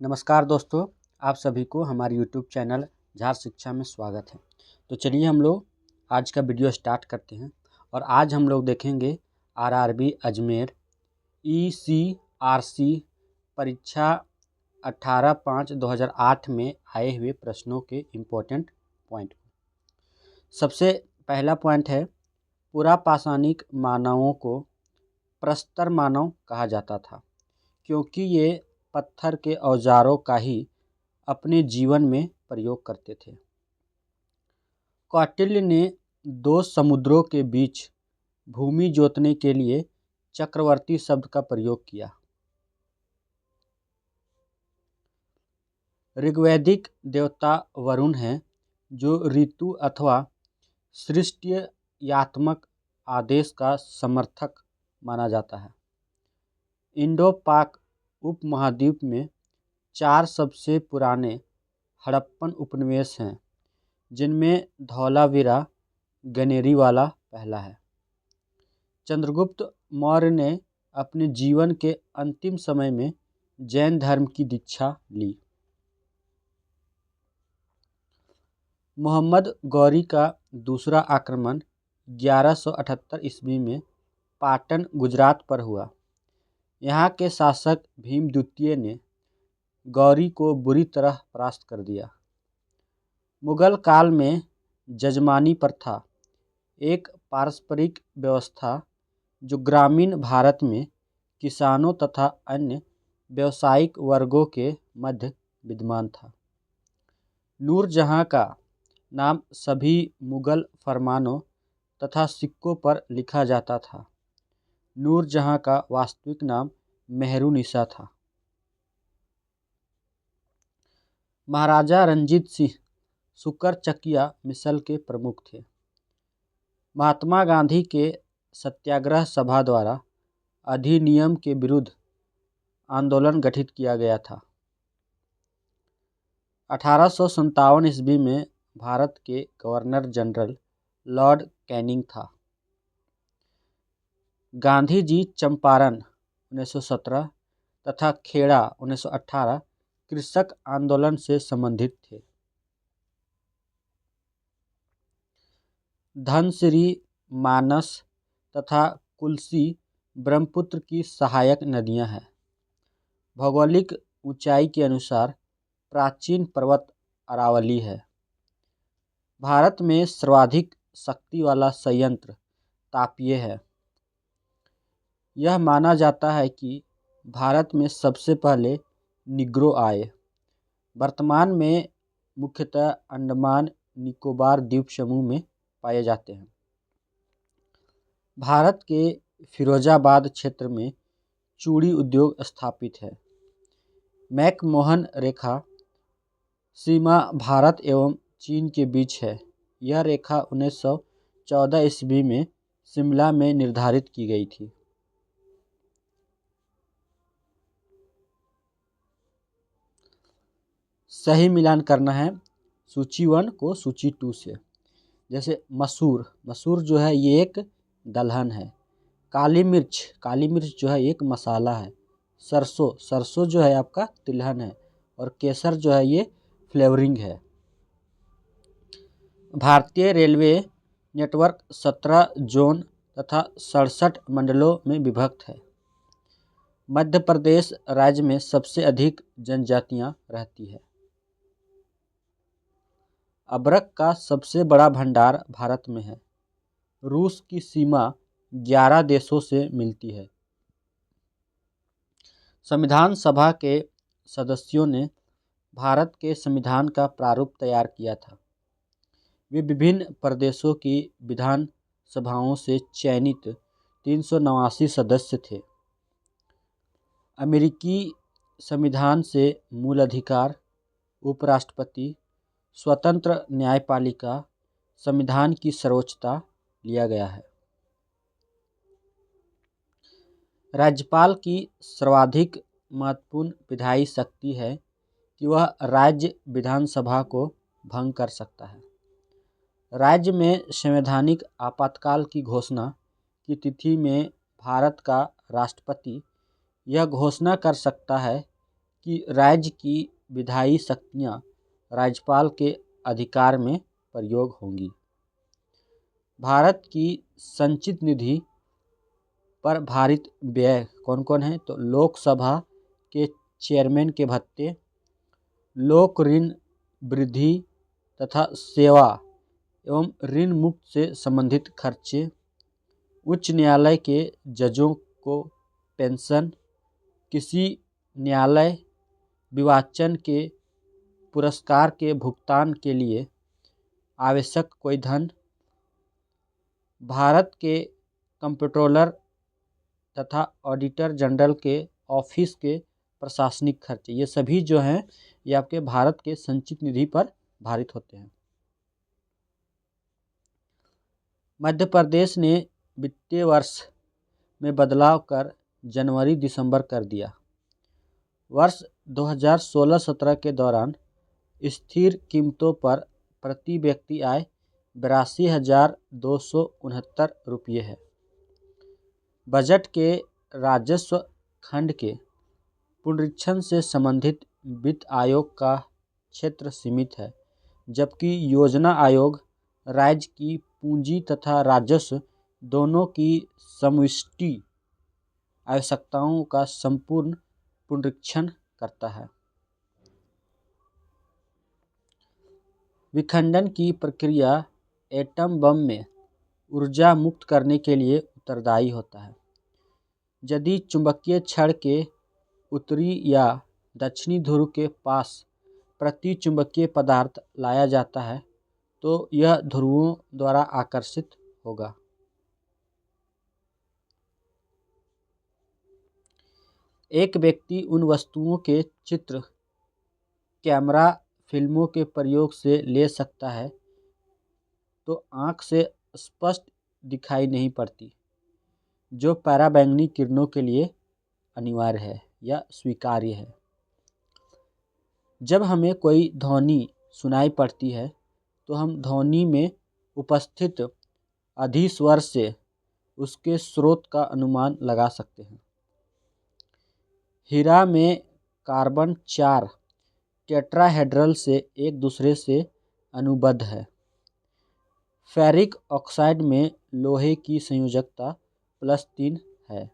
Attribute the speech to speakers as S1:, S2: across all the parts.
S1: नमस्कार दोस्तों, आप सभी को हमारे यूट्यूब चैनल झार शिक्षा में स्वागत है। तो चलिए हम लोग आज का वीडियो स्टार्ट करते हैं और आज हम लोग देखेंगे आरआरबी अजमेर ईसीआरसी परीक्षा 18/5/2008 में आए हुए प्रश्नों के इम्पोर्टेंट पॉइंट। सबसे पहला पॉइंट है, पुरापाषाणिक मानवों को प्रस्तर मानव कहा जाता था क्योंकि ये पत्थर के औजारों का ही अपने जीवन में प्रयोग करते थे। कौटिल्य ने दो समुद्रों के बीच भूमि जोतने के लिए चक्रवर्ती शब्द का प्रयोग किया। ऋग्वैदिक देवता वरुण हैं जो ऋतु अथवा सृष्टियात्मक आदेश का समर्थक माना जाता है। इंडो पाक उपमहाद्वीप में 4 सबसे पुराने हड़प्पन उपनिवेश हैं, जिनमें धौलावीरा गनेरीवाला पहला है। चंद्रगुप्त मौर्य ने अपने जीवन के अंतिम समय में जैन धर्म की दीक्षा ली। मोहम्मद गौरी का दूसरा आक्रमण 1178 ईस्वी में पाटन गुजरात पर हुआ। यहाँ के शासक भीम द्वितीय ने गौरी को बुरी तरह परास्त कर दिया। मुगल काल में जजमानी प्रथा एक पारस्परिक व्यवस्था जो ग्रामीण भारत में किसानों तथा अन्य व्यावसायिक वर्गों के मध्य विद्यमान था। नूरजहाँ का नाम सभी मुगल फरमानों तथा सिक्कों पर लिखा जाता था। नूरजहाँ का वास्तविक नाम मेहरुनिसा था। महाराजा रंजीत सिंह सुकरचकिया मिसल के प्रमुख थे। महात्मा गांधी के सत्याग्रह सभा द्वारा अधिनियम के विरुद्ध आंदोलन गठित किया गया था। 1857 ईस्वी में भारत के गवर्नर जनरल लॉर्ड कैनिंग था। गांधी जी चंपारण 1917 तथा खेड़ा 1918 कृषक आंदोलन से संबंधित थे। धनसिरी, मानस तथा कुल्सी ब्रह्मपुत्र की सहायक नदियां हैं। भौगोलिक ऊंचाई के अनुसार प्राचीन पर्वत अरावली है। भारत में सर्वाधिक शक्ति वाला संयंत्र तापीय है। यह माना जाता है कि भारत में सबसे पहले निग्रो आए। वर्तमान में मुख्यतः अंडमान निकोबार द्वीप समूह में पाए जाते हैं। भारत के फिरोजाबाद क्षेत्र में चूड़ी उद्योग स्थापित है। मैकमोहन रेखा सीमा भारत एवं चीन के बीच है। यह रेखा 1914 ईस्वी में शिमला में निर्धारित की गई थी। सही मिलान करना है सूची 1 को सूची 2 से। जैसे मसूर जो है ये एक दलहन है। काली मिर्च जो है एक मसाला है। सरसों जो है आपका तिलहन है। और केसर जो है ये फ्लेवरिंग है। भारतीय रेलवे नेटवर्क 17 जोन तथा 67 मंडलों में विभक्त है। मध्य प्रदेश राज्य में सबसे अधिक जनजातियां रहती है। अबरक का सबसे बड़ा भंडार भारत में है। रूस की सीमा 11 देशों से मिलती है। संविधान सभा के सदस्यों ने भारत के संविधान का प्रारूप तैयार किया था। वे विभिन्न प्रदेशों की विधान सभाओं से चयनित 389 सदस्य थे। अमेरिकी संविधान से मूल अधिकार, उपराष्ट्रपति, स्वतंत्र न्यायपालिका, संविधान की सर्वोच्चता लिया गया है। राज्यपाल की सर्वाधिक महत्वपूर्ण विधायी शक्ति है कि वह राज्य विधानसभा को भंग कर सकता है। राज्य में संवैधानिक आपातकाल की घोषणा की तिथि में भारत का राष्ट्रपति यह घोषणा कर सकता है कि राज्य की विधायी शक्तियाँ राज्यपाल के अधिकार में प्रयोग होंगी। भारत की संचित निधि पर भारित व्यय कौन कौन है? तो लोकसभा के चेयरमैन के भत्ते, लोक ऋण वृद्धि तथा सेवा एवं ऋण मुक्त से संबंधित खर्चे, उच्च न्यायालय के जजों को पेंशन, किसी न्यायालय विवाचन के पुरस्कार के भुगतान के लिए आवश्यक कोई धन, भारत के कंप्ट्रोलर तथा ऑडिटर जनरल के ऑफिस के प्रशासनिक खर्चे, ये सभी जो हैं ये आपके भारत के संचित निधि पर भारित होते हैं। मध्य प्रदेश ने वित्तीय वर्ष में बदलाव कर जनवरी दिसंबर कर दिया। वर्ष 2016-17 के दौरान स्थिर कीमतों पर प्रति व्यक्ति आय 82,269 रुपये है। बजट के राजस्व खंड के पुनरीक्षण से संबंधित वित्त आयोग का क्षेत्र सीमित है, जबकि योजना आयोग राज्य की पूंजी तथा राजस्व दोनों की समष्टि आवश्यकताओं का संपूर्ण पुनरीक्षण करता है। विखंडन की प्रक्रिया एटम बम में ऊर्जा मुक्त करने के लिए उत्तरदायी होता है। यदि चुंबकीय छड़ के उत्तरी या दक्षिणी ध्रुव के पास प्रति चुंबकीय पदार्थ लाया जाता है तो यह ध्रुवों द्वारा आकर्षित होगा। एक व्यक्ति उन वस्तुओं के चित्र कैमरा फिल्मों के प्रयोग से ले सकता है तो आँख से स्पष्ट दिखाई नहीं पड़ती, जो पराबैंगनी किरणों के लिए अनिवार्य है या स्वीकार्य है। जब हमें कोई ध्वनि सुनाई पड़ती है तो हम ध्वनि में उपस्थित अधिस्वर से उसके स्रोत का अनुमान लगा सकते हैं। हीरा में कार्बन 4 टेट्राहेड्रल से एक दूसरे से अनुबद्ध है। फेरिक ऑक्साइड में लोहे की संयोजकता +3 है।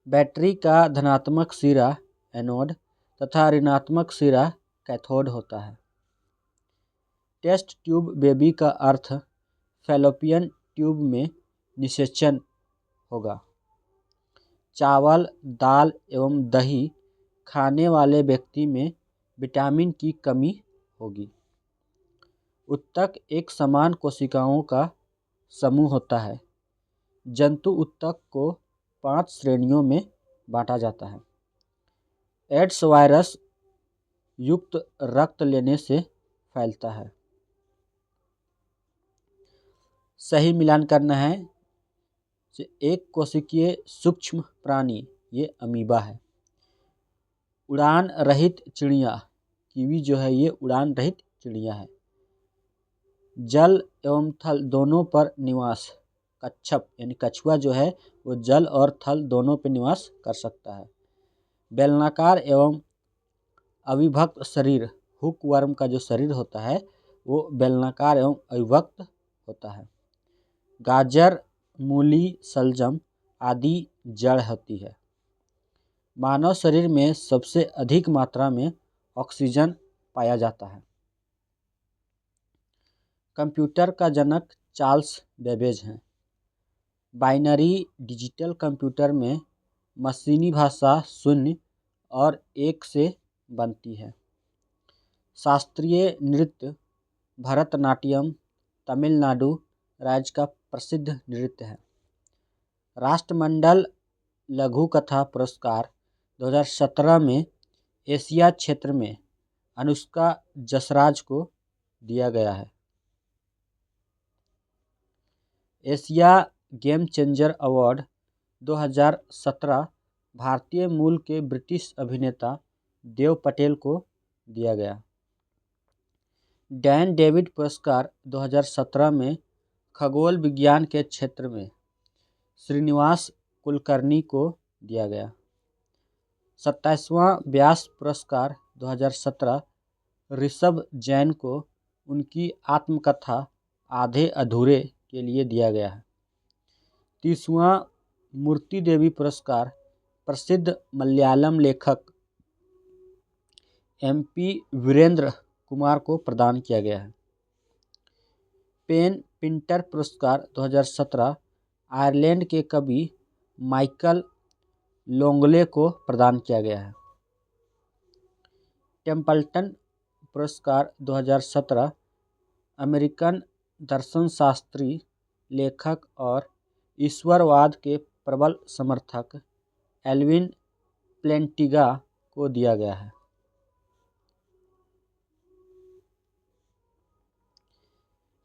S1: बैटरी का धनात्मक सिरा एनोड तथा ऋणात्मक सिरा कैथोड होता है। टेस्ट ट्यूब बेबी का अर्थ फैलोपियन ट्यूब में निषेचन होगा। चावल, दाल एवं दही खाने वाले व्यक्ति में विटामिन की कमी होगी। उत्तक एक समान कोशिकाओं का समूह होता है। जंतु उत्तक को 5 श्रेणियों में बांटा जाता है। एड्स वायरस युक्त रक्त लेने से फैलता है। सही मिलान करना है। एक कोशिकीय सूक्ष्म प्राणी ये अमीबा है। उड़ान रहित चिड़िया कीवी जो है ये उड़ान रहित चिड़िया है। जल एवं थल दोनों पर निवास कच्छप यानी कछुआ जो है वो जल और थल दोनों पर निवास कर सकता है। बेलनाकार एवं अविभक्त शरीर हुक वर्म का जो शरीर होता है वो बेलनाकार एवं अविभक्त होता है। गाजर, मूली, शलजम आदि जड़ होती है। मानव शरीर में सबसे अधिक मात्रा में ऑक्सीजन पाया जाता है। कंप्यूटर का जनक चार्ल्स बेबेज हैं। बाइनरी डिजिटल कंप्यूटर में मशीनी भाषा 0 और 1 से बनती है। शास्त्रीय नृत्य भरतनाट्यम तमिलनाडु राज्य का प्रसिद्ध नृत्य है। राष्ट्रमंडल लघु कथा पुरस्कार 2017 में एशिया क्षेत्र में अनुष्का जसराज को दिया गया है। एशिया गेम चेंजर अवार्ड 2017 भारतीय मूल के ब्रिटिश अभिनेता देव पटेल को दिया गया। डैन डेविड पुरस्कार 2017 में खगोल विज्ञान के क्षेत्र में श्रीनिवास कुलकर्णी को दिया गया। 27वां व्यास पुरस्कार 2017 ऋषभ जैन को उनकी आत्मकथा आधे अधूरे के लिए दिया गया है। 30वां मूर्ति देवी पुरस्कार प्रसिद्ध मलयालम लेखक MP वीरेंद्र कुमार को प्रदान किया गया है। पेन पिंटर पुरस्कार 2017 आयरलैंड के कवि माइकल लोंगले को प्रदान किया गया है। टेम्पल्टन पुरस्कार 2017 अमेरिकन दर्शनशास्त्री, लेखक और ईश्वरवाद के प्रबल समर्थक एल्विन प्लेंटिगा को दिया गया है।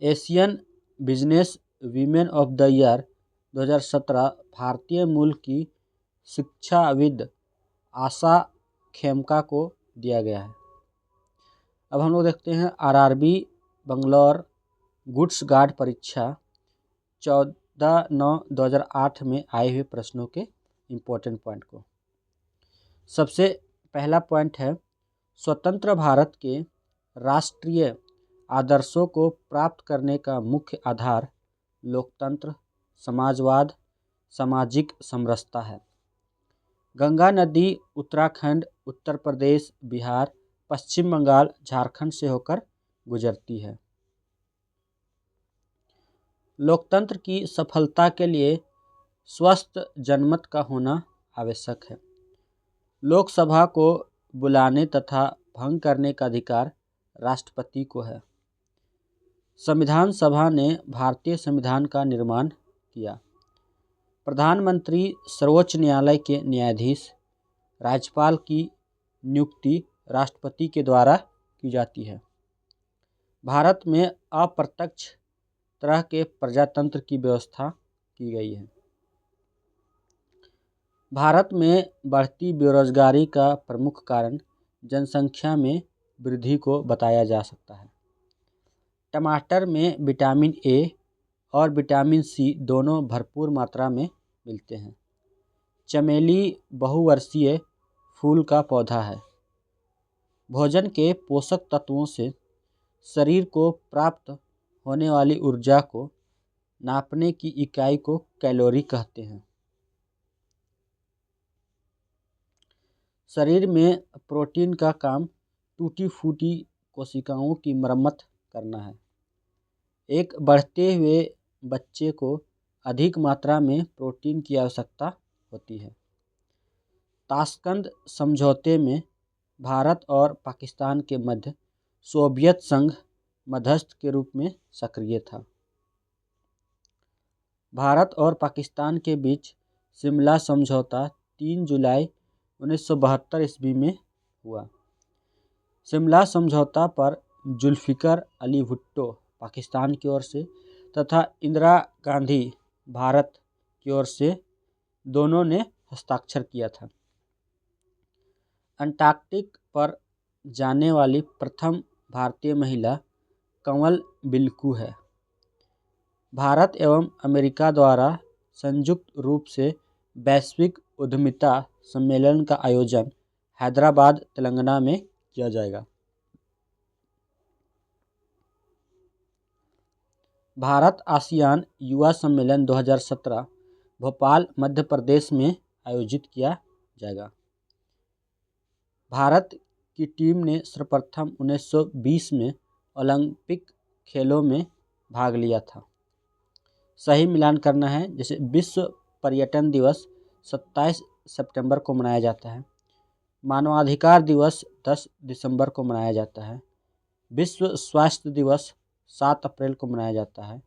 S1: Asian business women of the year 2017 भारतीय मूल की शिक्षाविद आशा खेमका को दिया गया है। अब हम लोग देखते हैं RRB बंगलौर गुड्स गार्ड परीक्षा 14/9/2008 में आए हुए प्रश्नों के इम्पोर्टेंट पॉइंट को। सबसे पहला पॉइंट है, स्वतंत्र भारत के राष्ट्रीय आदर्शों को प्राप्त करने का मुख्य आधार लोकतंत्र, समाजवाद, सामाजिक समरसता है। गंगा नदी उत्तराखंड, उत्तर प्रदेश, बिहार, पश्चिम बंगाल, झारखंड से होकर गुजरती है। लोकतंत्र की सफलता के लिए स्वस्थ जनमत का होना आवश्यक है। लोकसभा को बुलाने तथा भंग करने का अधिकार राष्ट्रपति को है। संविधान सभा ने भारतीय संविधान का निर्माण किया। प्रधानमंत्री सर्वोच्च न्यायालय के न्यायाधीश, राज्यपाल की नियुक्ति राष्ट्रपति के द्वारा की जाती है। भारत में अप्रत्यक्ष तरह के प्रजातंत्र की व्यवस्था की गई है। भारत में बढ़ती बेरोजगारी का प्रमुख कारण जनसंख्या में वृद्धि को बताया जा सकता है। टमाटर में विटामिन A और विटामिन C दोनों भरपूर मात्रा में मिलते हैं। चमेली बहुवर्षीय फूल का पौधा है। भोजन के पोषक तत्वों से शरीर को प्राप्त होने वाली ऊर्जा को नापने की इकाई को कैलोरी कहते हैं। शरीर में प्रोटीन का काम टूटी फूटी कोशिकाओं की मरम्मत करना है। एक बढ़ते हुए बच्चे को अधिक मात्रा में प्रोटीन की आवश्यकता होती है। ताशकंद समझौते में भारत और पाकिस्तान के मध्य सोवियत संघ मध्यस्थ के रूप में सक्रिय था। भारत और पाकिस्तान के बीच शिमला समझौता 3 जुलाई 1972 ईस्वी में हुआ। शिमला समझौता पर जुल्फिकर अली भुट्टो पाकिस्तान की ओर से तथा इंदिरा गांधी भारत की ओर से दोनों ने हस्ताक्षर किया था। अंटार्कटिक पर जाने वाली प्रथम भारतीय महिला कंवल बिल्कू है। भारत एवं अमेरिका द्वारा संयुक्त रूप से वैश्विक उद्यमिता सम्मेलन का आयोजन हैदराबाद, तेलंगाना में किया जाएगा। भारत आसियान युवा सम्मेलन 2017 भोपाल, मध्य प्रदेश में आयोजित किया जाएगा। भारत की टीम ने सर्वप्रथम 1920 में ओलंपिक खेलों में भाग लिया था। सही मिलान करना है। जैसे विश्व पर्यटन दिवस 27 सितंबर को मनाया जाता है। मानवाधिकार दिवस 10 दिसंबर को मनाया जाता है। विश्व स्वास्थ्य दिवस 7 अप्रैल को मनाया जाता है।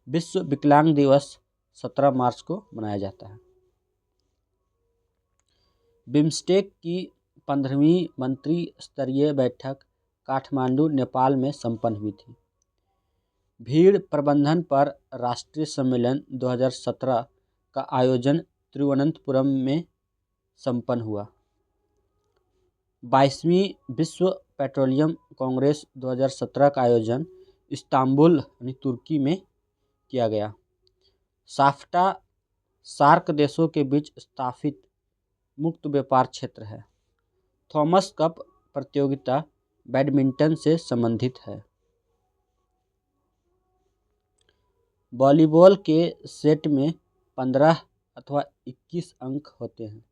S1: विश्व विकलांग दिवस 17 मार्च को मनाया जाता है। बिम्स्टेक की 15वीं मंत्री स्तरीय बैठक काठमांडू, नेपाल में संपन्न हुई थी। भीड़ प्रबंधन पर राष्ट्रीय सम्मेलन 2017 का आयोजन तिरुवनंतपुरम में संपन्न हुआ। 22वीं विश्व पेट्रोलियम कांग्रेस 2017 का आयोजन इस्तांबुल यानी तुर्की में किया गया। साफ्टा सार्क देशों के बीच स्थापित मुक्त व्यापार क्षेत्र है। थॉमस कप प्रतियोगिता बैडमिंटन से संबंधित है। वॉलीबॉल के सेट में 15 अथवा 21 अंक होते हैं।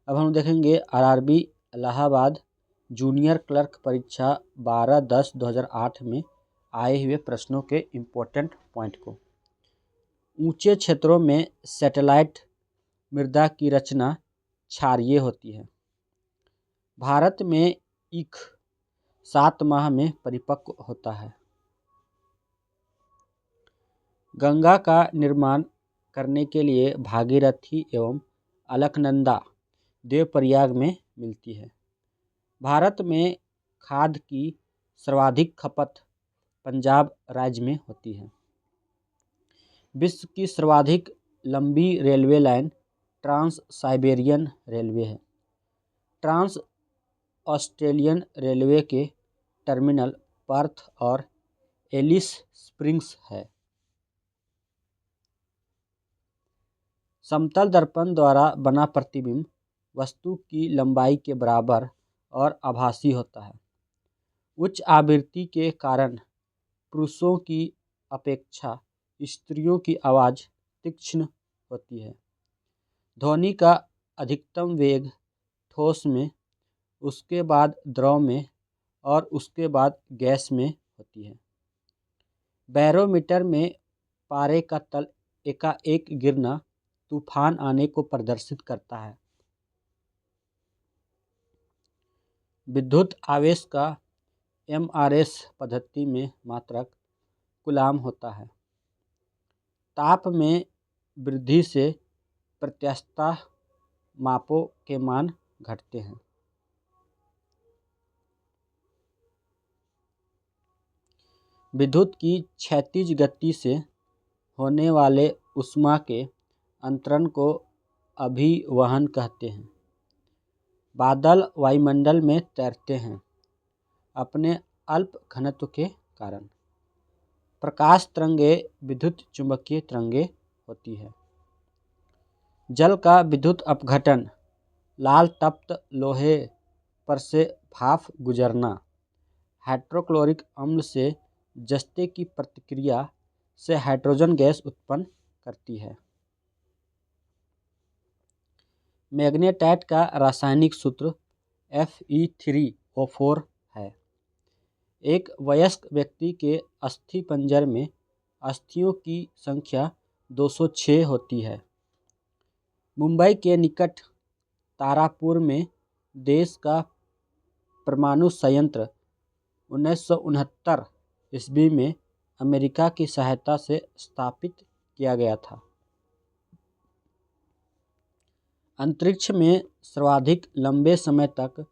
S1: अब हम देखेंगे आरआरबी इलाहाबाद जूनियर क्लर्क परीक्षा 12/10/2008 में आए हुए प्रश्नों के इम्पोर्टेंट पॉइंट को। ऊंचे क्षेत्रों में सैटेलाइट मृदा की रचना क्षारीय होती है। भारत में ईख 7 माह में परिपक्व होता है। गंगा का निर्माण करने के लिए भागीरथी एवं अलकनंदा देवप्रयाग में मिलती है। भारत में खाद की सर्वाधिक खपत पंजाब राज्य में होती है। विश्व की सर्वाधिक लंबी railway line trans Siberian railway है। ट्रांस ऑस्ट्रेलियन रेलवे के टर्मिनल पर्थ और एलिस स्प्रिंग्स है। समतल दर्पण द्वारा बना प्रतिबिंब वस्तु की लंबाई के बराबर और आभासी होता है। उच्च आवृत्ति के कारण पुरुषों की अपेक्षा स्त्रियों की आवाज़ तीक्ष्ण होती है। ध्वनि का अधिकतम वेग ठोस में, उसके बाद द्रव में और उसके बाद गैस में होती है। बैरोमीटर में पारे का तल एकाएक गिरना तूफान आने को प्रदर्शित करता है। विद्युत आवेश का एमआरएस पद्धति में मात्रक कूलाम होता है। ताप में वृद्धि से प्रत्यास्थ मापों के मान घटते हैं। विद्युत की क्षैतिज गति से होने वाले ऊष्मा के अंतरण को अभिवहन कहते हैं। बादल वायुमंडल में तैरते हैं अपने अल्प घनत्व के कारण। प्रकाश तरंगें विद्युत चुंबकीय तरंगें होती है। जल का विद्युत अपघटन, लाल तप्त लोहे पर से भाप गुजरना, हाइड्रोक्लोरिक अम्ल से जस्ते की प्रतिक्रिया से हाइड्रोजन गैस उत्पन्न करती है। मैग्नेटाइट का रासायनिक सूत्र Fe3O4 है। एक वयस्क व्यक्ति के अस्थि पंजर में अस्थियों की संख्या 206 होती है। मुंबई के निकट तारापुर में देश का परमाणु संयंत्र 1969 ईस्वी में अमेरिका की सहायता से स्थापित किया गया था। अंतरिक्ष में सर्वाधिक लंबे समय तक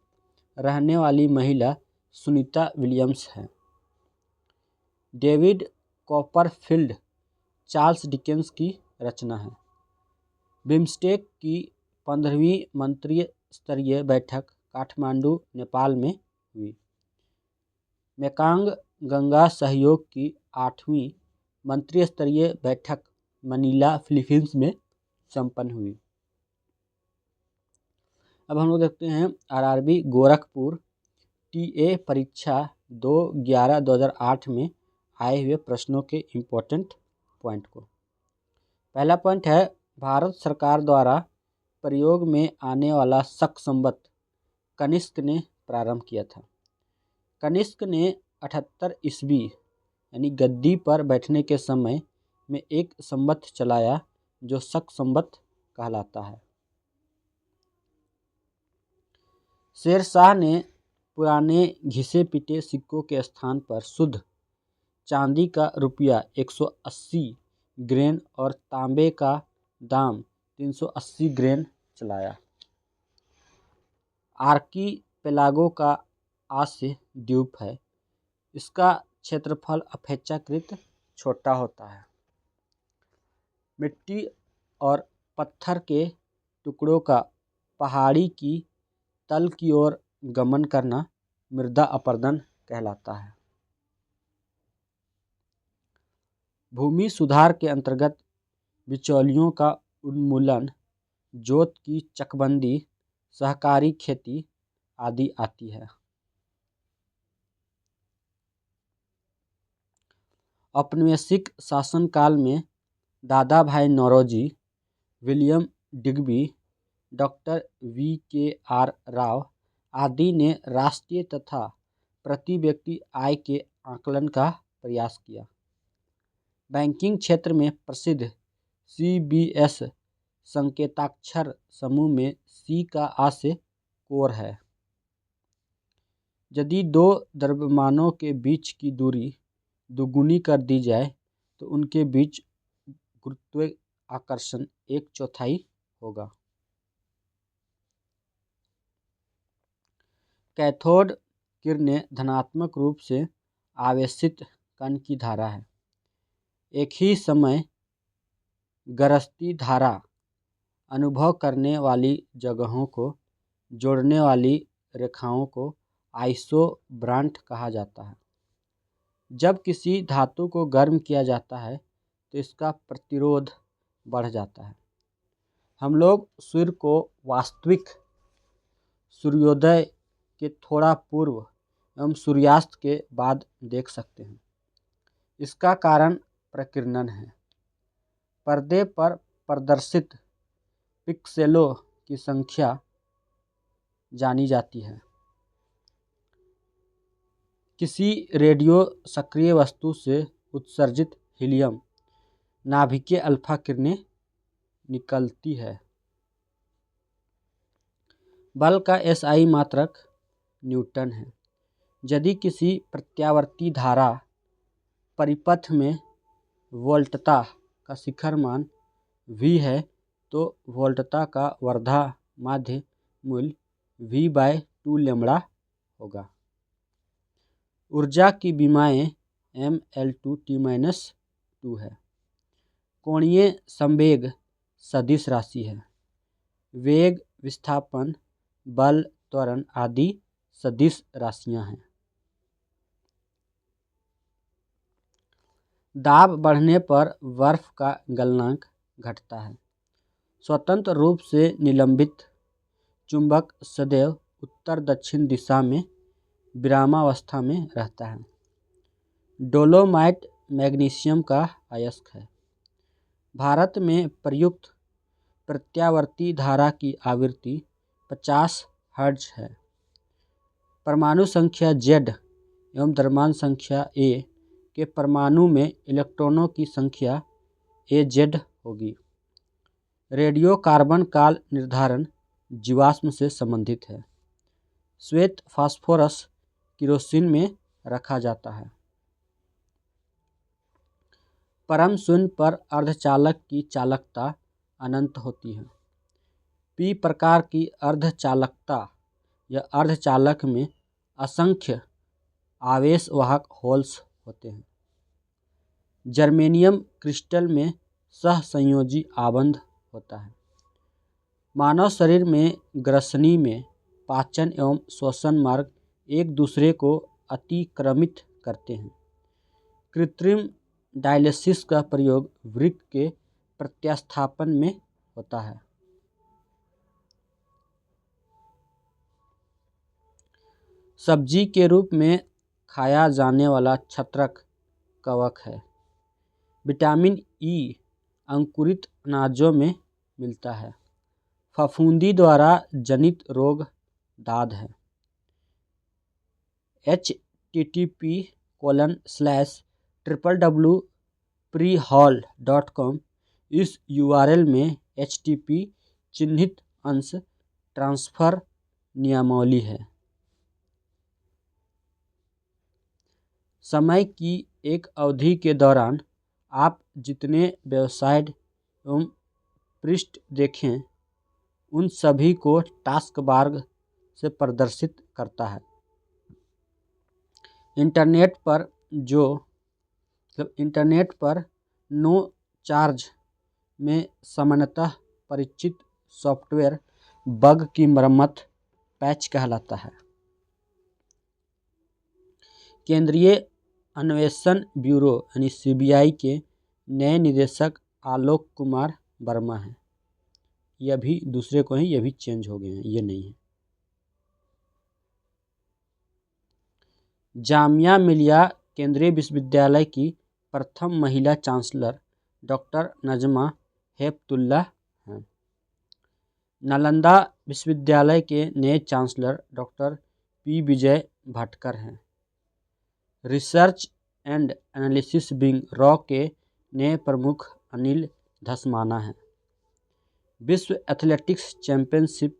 S1: रहने वाली महिला सुनीता विलियम्स है। डेविड कॉपरफील्ड चार्ल्स डिकेंस की रचना है। बिम्स्टेक की 15वीं मंत्रिय स्तरीय बैठक काठमांडू, नेपाल में हुई। मेकांग गंगा सहयोग की 8वीं मंत्रिय स्तरीय बैठक मनीला, फिलीपींस में संपन्न हुई। अब हम लोग देखते हैं आरआरबी गोरखपुर टीए परीक्षा 2/11/2008 में आए हुए प्रश्नों के इम्पोर्टेंट पॉइंट को। पहला पॉइंट है, भारत सरकार द्वारा प्रयोग में आने वाला शक संवत कनिष्क ने प्रारंभ किया था। कनिष्क ने 78 ईस्वी यानी गद्दी पर बैठने के समय में एक संवत चलाया जो शक संवत कहलाता है। शेरशाह ने पुराने घिसे पिटे सिक्कों के स्थान पर शुद्ध चांदी का रुपया 180 ग्रेन और तांबे का दाम 380 ग्रेन चलाया। आर्कीपेलागो का आस्य द्वीप है। इसका क्षेत्रफल अपेक्षाकृत छोटा होता है। मिट्टी और पत्थर के टुकड़ों का पहाड़ी की तल की ओर गमन करना मृदा अपरदन कहलाता है। भूमि सुधार के अंतर्गत बिचौलियों का उन्मूलन, जोत की चकबंदी, सहकारी खेती, आदि आती है। औपनिवेशिक शासनकाल में Dadabhai Naoroji, William Digby, doctor VKR Rao आदि ने राष्ट्रीय तथा प्रति व्यक्ति आय के आकलन का प्रयास किया। बैंकिंग क्षेत्र में प्रसिद्ध CBS संकेताक्षर समूह में C का आ से कोर है। यदि दो द्रव्यमानों के बीच की दूरी दुगुनी कर दी जाए तो उनके बीच गुरुत्वाकर्षण 1/4 होगा। कैथोड किरणें धनात्मक रूप से आवेशित कण की धारा है। एक ही समय गरजती धारा अनुभव करने वाली जगहों को जोड़ने वाली रेखाओं को आइसोब्रांट कहा जाता है। जब किसी धातु को गर्म किया जाता है तो इसका प्रतिरोध बढ़ जाता है। हम लोग सूर्य को वास्तविक सूर्योदय के थोड़ा पूर्व एवं सूर्यास्त के बाद देख सकते हैं। इसका कारण प्रकीर्णन है। पर्दे पर प्रदर्शित पिक्सेलों की संख्या जानी जाती है। किसी रेडियो सक्रिय वस्तु से उत्सर्जित हीलियम नाभिकीय अल्फा किरणें निकलती है। बल का SI मात्रक न्यूटन है। यदि किसी प्रत्यावर्ती धारा परिपथ में वोल्टता का शिखर मान V है तो वोल्टता का वर्धा माध्य मूल्य V/2 लैम्ब्डा होगा। ऊर्जा की विमाएं mL2T-2 है। कोणीय संवेग सदिश राशि है। वेग, विस्थापन, बल, त्वरण आदि सदिश राशियां हैं। दाब बढ़ने पर बर्फ का गलनांक घटता है। स्वतंत्र रूप से निलंबित चुंबक सदैव उत्तर दक्षिण दिशा में विरामावस्था में रहता है। डोलोमाइट मैग्नीशियम का अयस्क है। भारत में प्रयुक्त प्रत्यावर्ती धारा की आवृत्ति 50 हर्ट्ज है। परमाणु संख्या Z एवं द्रव्यमान संख्या A के परमाणु में इलेक्ट्रॉनों की संख्या AZ होगी। रेडियो कार्बन काल निर्धारण जीवाश्म से संबंधित है। श्वेत फास्फोरस केरोसिन में रखा जाता है। परम शून्य पर अर्धचालक की चालकता अनंत होती है। P प्रकार की अर्धचालकता या अर्धचालक में असंख्य आवेशवाहक होल्स होते हैं। जर्मेनियम क्रिस्टल में सहसंयोजी आबंध होता है। मानव शरीर में ग्रसनी में पाचन एवं श्वसन मार्ग एक दूसरे को अतिक्रमित करते हैं। कृत्रिम डायलिसिस का प्रयोग वृक्क के प्रतिस्थापन में होता है। सब्जी के रूप में खाया जाने वाला छत्रक कवक है। विटामिन E अंकुरित अनाजों में मिलता है। फफूंदी द्वारा जनित रोग दाद है। http://www.prehall.com इस URL में HTTP चिह्नित अंश ट्रांसफर नियमावली है। समय की एक अवधि के दौरान आप जितने वेबसाइट एवं पृष्ठ देखें उन सभी को टास्क बार से प्रदर्शित करता है। इंटरनेट पर नो चार्ज में सामान्यतः परिचित सॉफ्टवेयर बग की मरम्मत पैच कहलाता है। केंद्रीय अन्वेषण ब्यूरो यानी CBI के नए निदेशक आलोक कुमार वर्मा हैं। यह भी दूसरे को हैं, ये भी चेंज हो गए हैं, ये नहीं है। जामिया मिलिया केंद्रीय विश्वविद्यालय की प्रथम महिला चांसलर डॉक्टर नजमा हेपतुल्लाह हैं। नालंदा विश्वविद्यालय के नए chancellor doctor P Vijay Bhatkar हैं। Research and analysis wing raw के नए प्रमुख अनिल धस्माना हैं। विश्व एथलेटिक्स चैंपियनशिप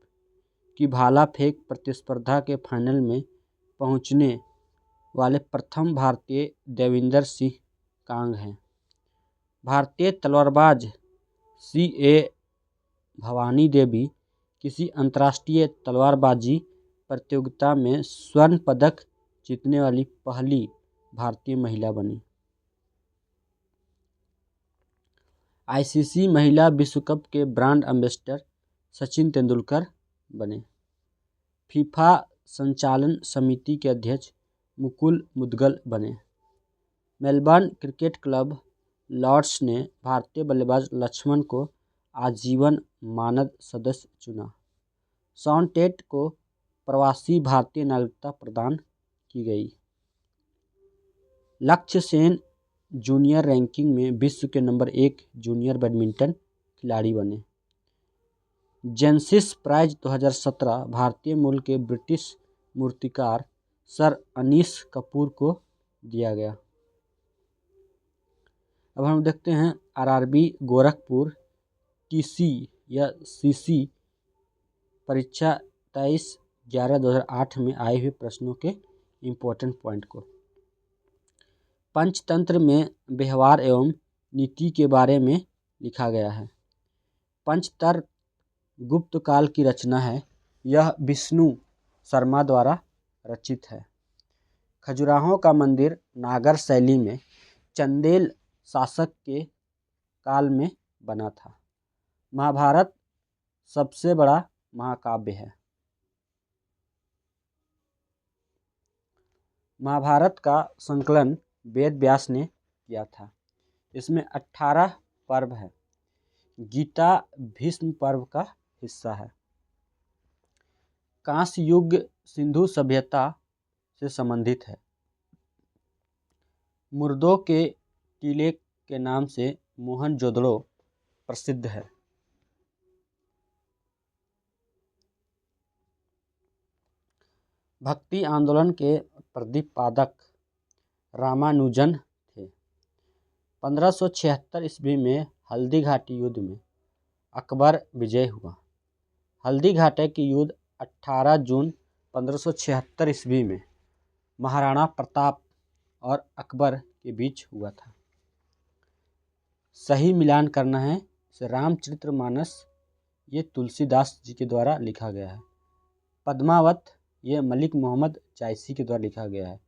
S1: की भाला फेंक प्रतिस्पर्धा के फाइनल में पहुंचने वाले प्रथम भारतीय देविंदर सिंह कांग हैं। भारतीय तलवारबाज सी.ए. भवानी देवी किसी अंतर्राष्ट्रीय तलवारबाजी प्रतियोगिता में स्वर्ण पदक जीतने वाली पहली भारतीय महिला बनी। आईसीसी महिला विश्व कप के ब्रांड एम्बेसडर सचिन तेंदुलकर बने। फीफा संचालन समिति के अध्यक्ष मुकुल मुदगल बने। मेलबर्न क्रिकेट क्लब लॉर्ड्स ने भारतीय बल्लेबाज लक्ष्मण को आजीवन मानद सदस्य चुना। शॉन टेट को प्रवासी भारतीय नागरिकता प्रदान की गई। लक्ष्य सेन जूनियर रैंकिंग में विश्व के नंबर 1 जूनियर बैडमिंटन खिलाड़ी बने। जेनेसिस प्राइज 2017 भारतीय मूल के ब्रिटिश मूर्तिकार सर अनीस कपूर को दिया गया। अब हम देखते हैं आरआरबी गोरखपुर टीसी या सीसी परीक्षा 23/11/2008 में आए हुए प्रश्नों के इम्पोर्टेंट पॉइंट को। पंचतंत्र में व्यवहार एवं नीति के बारे में लिखा गया है। पंचतंत्र गुप्त काल की रचना है। यह विष्णु शर्मा द्वारा रचित है। खजुराहो का मंदिर नागर शैली में चंदेल शासक के काल में बना था। महाभारत सबसे बड़ा महाकाव्य है। महाभारत का संकलन वेद व्यास ने किया था। इसमें 18 पर्व है। गीता भीष्म पर्व का हिस्सा है। कांस्य युग सिंधु सभ्यता से संबंधित है। मुर्दों के टीले के नाम से मोहनजोदड़ो प्रसिद्ध है। भक्ति आंदोलन के प्रतिपादक रामानुजन थे। 1576 ईस्वी में हल्दी घाटी युद्ध में अकबर विजय हुआ। हल्दी घाटी की युद्ध 18 जून 1576 ईस्वी में महाराणा प्रताप और अकबर के बीच हुआ था। सही मिलान करना है। रामचरितमानस ये तुलसीदास जी के द्वारा लिखा गया है। पद्मावत ये मलिक मोहम्मद जायसी के द्वारा लिखा गया है।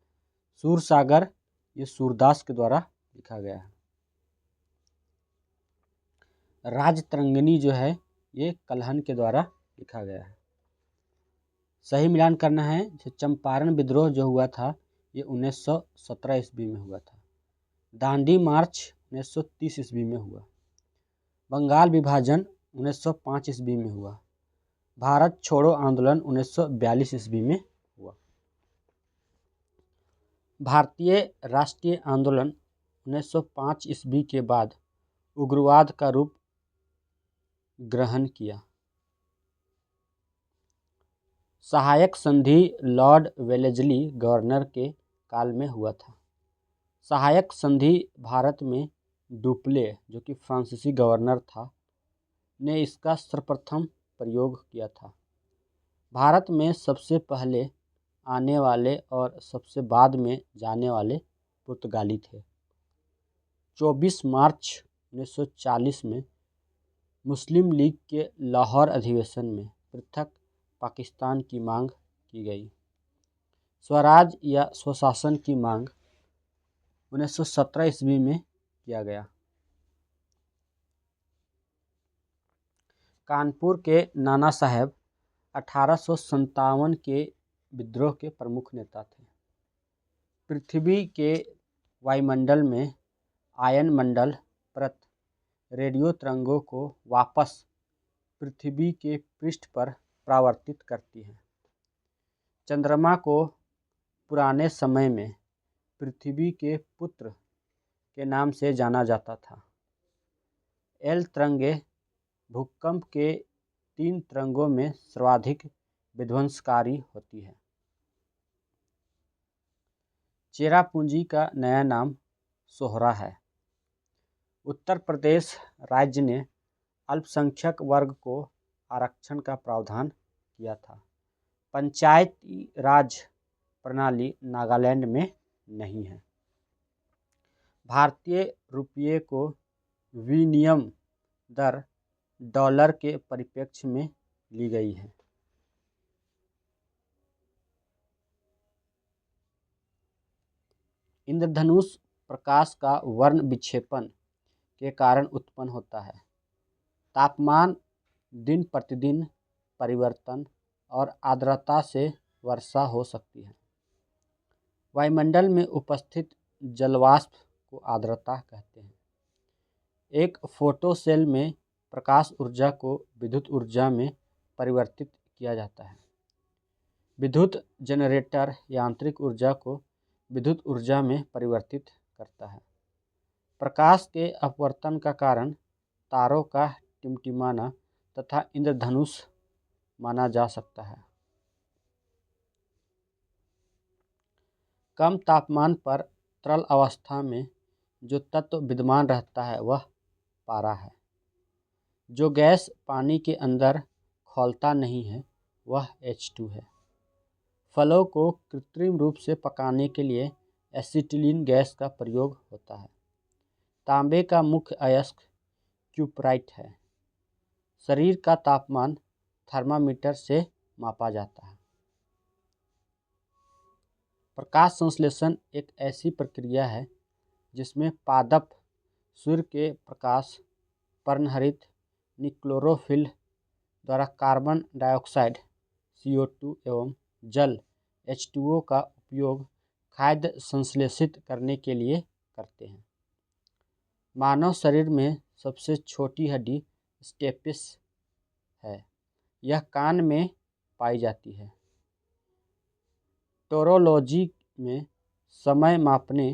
S1: सूरसागर ये सूरदास के द्वारा लिखा गया है। राजतरंगिणी जो है ये कल्हन के द्वारा लिखा गया है। सही मिलान करना है। चंपारण विद्रोह जो हुआ था ये 1917 ईस्वी में हुआ था। दांडी मार्च 1930 ईस्वी में हुआ। बंगाल विभाजन 1905 ईस्वी में हुआ। भारत छोड़ो आंदोलन 1942 ईस्वी में हुआ। भारतीय राष्ट्रीय आंदोलन 1905 ईस्वी के बाद उग्रवाद का रूप ग्रहण किया। सहायक संधि लॉर्ड वेलेस्ली गवर्नर के काल में हुआ था। सहायक संधि भारत में डुप्ले जो कि फ्रांसीसी गवर्नर था ने इसका सर्वप्रथम प्रयोग किया था। भारत में सबसे पहले आने वाले और सबसे बाद में जाने वाले पुर्तगाली थे। 24 मार्च 1940 में मुस्लिम लीग के लाहौर अधिवेशन में पृथक पाकिस्तान की मांग की गई। स्वराज या स्वशासन की मांग 1917 ईस्वी में किया गया। कानपुर के नाना साहेब 1857 के विद्रोह के प्रमुख नेता थे। पृथ्वी के वायुमंडल में आयन मंडल परत रेडियो तरंगों को वापस पृथ्वी के पृष्ठ पर परावर्तित करती है। चंद्रमा को पुराने समय में पृथ्वी के पुत्र के नाम से जाना जाता था। एल तरंगें भूकंप के 3 तरंगों में सर्वाधिक विध्वंसकारी होती है। चेरापूंजी का नया नाम सोहरा है। उत्तर प्रदेश राज्य ने अल्पसंख्यक वर्ग को आरक्षण का प्रावधान किया था। पंचायती राज प्रणाली नागालैंड में नहीं है। भारतीय रुपये को विनिमय दर डॉलर के परिप्रेक्ष्य में ली गई है। इंद्रधनुष प्रकाश का वर्ण विक्षेपण के कारण उत्पन्न होता है। तापमान, दिन प्रतिदिन परिवर्तन और आर्द्रता से वर्षा हो सकती है। वायुमंडल में उपस्थित जलवाष्प को आर्द्रता कहते हैं। एक फोटो सेल में प्रकाश ऊर्जा को विद्युत ऊर्जा में परिवर्तित किया जाता है। विद्युत जनरेटर यांत्रिक ऊर्जा को विद्युत ऊर्जा में परिवर्तित करता है। प्रकाश के अपवर्तन का कारण तारों का टिमटिमाना तथा इंद्रधनुष माना जा सकता है। कम तापमान पर तरल अवस्था में जो तत्व विद्यमान रहता है वह पारा है। जो गैस पानी के अंदर खौलता नहीं है वह H2 है। फलों को कृत्रिम रूप से पकाने के लिए एसिटिलीन गैस का प्रयोग होता है। तांबे का मुख्य अयस्क क्यूपराइट है। शरीर का तापमान थर्मामीटर से मापा जाता है। प्रकाश संश्लेषण एक ऐसी प्रक्रिया है जिसमें पादप सूर्य के प्रकाश पर्णहरित निक्लोरोफिल द्वारा कार्बन डाइऑक्साइड CO2 एवं जल H2O का उपयोग खाद्य संश्लेषित करने के लिए करते हैं। मानव शरीर में सबसे छोटी हड्डी स्टेपिस है। यह कान में पाई जाती है। टोरोलॉजी में समय मापने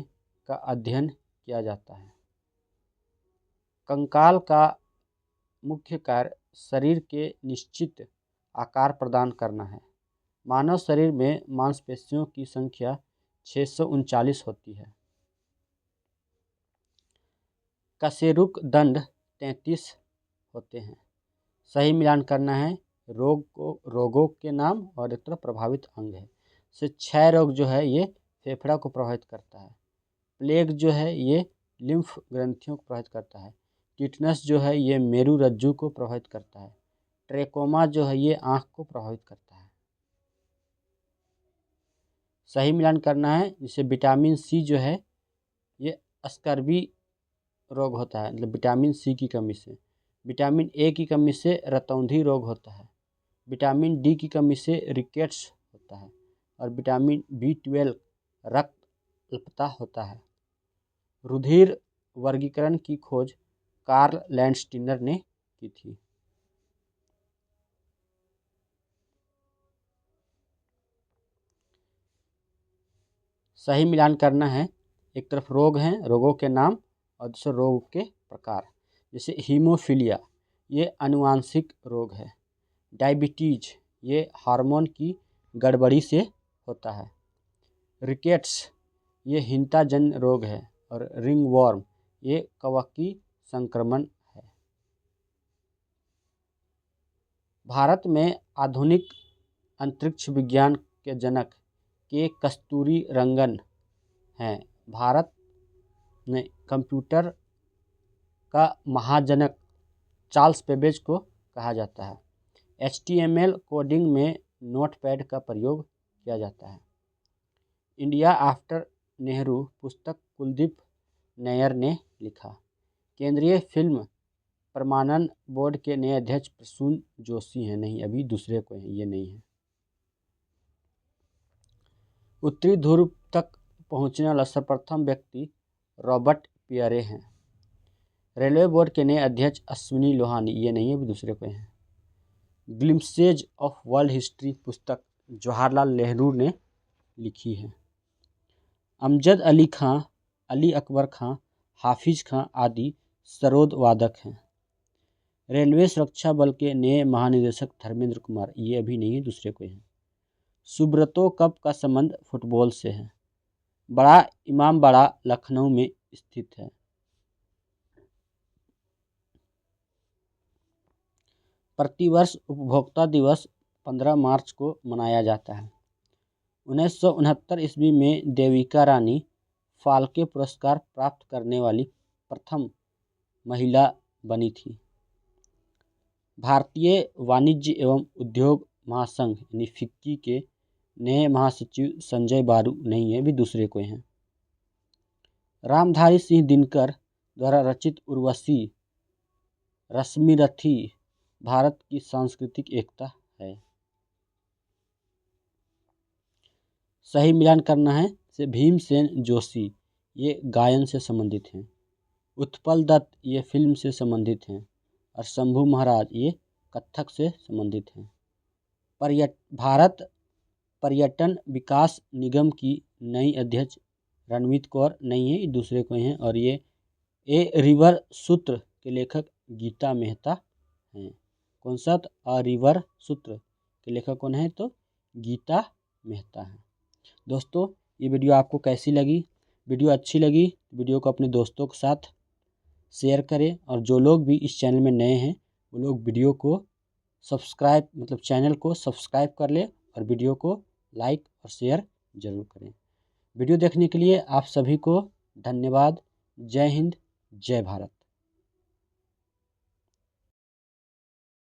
S1: का अध्ययन किया जाता है। कंकाल का मुख्य कार्य शरीर के निश्चित आकार प्रदान करना है। मानव शरीर में मांसपेशियों की संख्या 639 होती है। कशेरुक दंड 33 होते हैं। सही मिलान करना है। रोगों के नाम और एक तरफ प्रभावित अंग है। से क्षय रोग जो है ये फेफड़ा को प्रभावित करता है। प्लेग जो है ये लिम्फ ग्रंथियों को प्रभावित करता है। टिटनस जो है ये मेरु रज्जु को प्रभावित करता है। ट्रेकोमा जो है ये आँख को प्रभावित करता है। सही मिलान करना है। जिसे विटामिन सी जो है ये स्कर्वी रोग होता है, मतलब विटामिन सी की कमी से। विटामिन ए की कमी से रतौंधी रोग होता है। विटामिन डी की कमी से रिकेट्स होता है और विटामिन B12 रक्त अल्पता होता है। रुधिर वर्गीकरण की खोज कार्ल लैंडस्टीनर ने की थी। सही मिलान करना है। एक तरफ रोग हैं, रोगों के नाम, और दूसरे रोग के प्रकार। जैसे हीमोफीलिया ये अनुवांशिक रोग है। डायबिटीज ये हार्मोन की गड़बड़ी से होता है। रिकेट्स ये हिंताजन्य रोग है और रिंगवॉर्म ये कवकी संक्रमण है। भारत में आधुनिक अंतरिक्ष विज्ञान के जनक के कस्तूरीरंगन हैं। भारत में कंप्यूटर का महाजनक चार्ल्स बेबेज को कहा जाता है। HTML कोडिंग में नोटपैड का प्रयोग किया जाता है। इंडिया आफ्टर नेहरू पुस्तक कुलदीप नैयर ने लिखा। केंद्रीय फिल्म प्रमाणन बोर्ड के नए अध्यक्ष प्रसून जोशी हैं। नहीं, अभी दूसरे को हैं, ये नहीं है। उत्तरी ध्रुव तक पहुंचने वाला सर्वप्रथम व्यक्ति रॉबर्ट पियरे हैं। रेलवे बोर्ड के नए अध्यक्ष अश्विनी लोहानी, ये नहीं है, अभी दूसरे को हैं। ग्लिम्पसेज ऑफ वर्ल्ड हिस्ट्री पुस्तक जवाहरलाल नेहरू ने लिखी है। अमजद अली खां, अली अकबर खां, हाफिज खां आदि सरोद वादक हैं। रेलवे सुरक्षा बल के नए महानिदेशक धर्मेंद्र कुमार, ये अभी नहीं है, दूसरे कोई हैं। सुब्रतो कप का संबंध फुटबॉल से है। बड़ा इमामबाड़ा लखनऊ में स्थित है। प्रतिवर्ष उपभोक्ता दिवस 15 मार्च को मनाया जाता है। 1969 ईस्वी में देविका रानी फाल्के पुरस्कार प्राप्त करने वाली प्रथम महिला बनी थी। भारतीय वाणिज्य एवं उद्योग महासंघ यानी फिक्की के नए महासचिव संजय बारू नहीं है, भी दूसरे कोई हैं। रामधारी सिंह दिनकर द्वारा रचित उर्वशी रश्मिरथी भारत की सांस्कृतिक एकता है। सही मिलान करना है से भीमसेन जोशी, ये गायन से संबंधित हैं। उत्पल दत्त, ये फिल्म से संबंधित हैं। और शंभू महाराज, ये कथक से संबंधित हैं। भारत पर्यटन विकास निगम की नई अध्यक्ष रणवीत कौर नहीं है, दूसरे कोई हैं। और ये ए रिवर सूत्र के लेखक गीता मेहता हैं। कौन सा? अ रिवर सूत्र के लेखक कौन है? तो गीता मेहता हैं। दोस्तों, ये वीडियो आपको कैसी लगी? वीडियो अच्छी लगी वीडियो को अपने दोस्तों के साथ शेयर करें। और जो लोग भी इस चैनल में नए हैं वो लोग वीडियो को सब्सक्राइब चैनल को सब्सक्राइब कर लें और वीडियो को लाइक और शेयर जरूर करें। वीडियो देखने के लिए आप सभी को धन्यवाद। जय हिंद, जय भारत।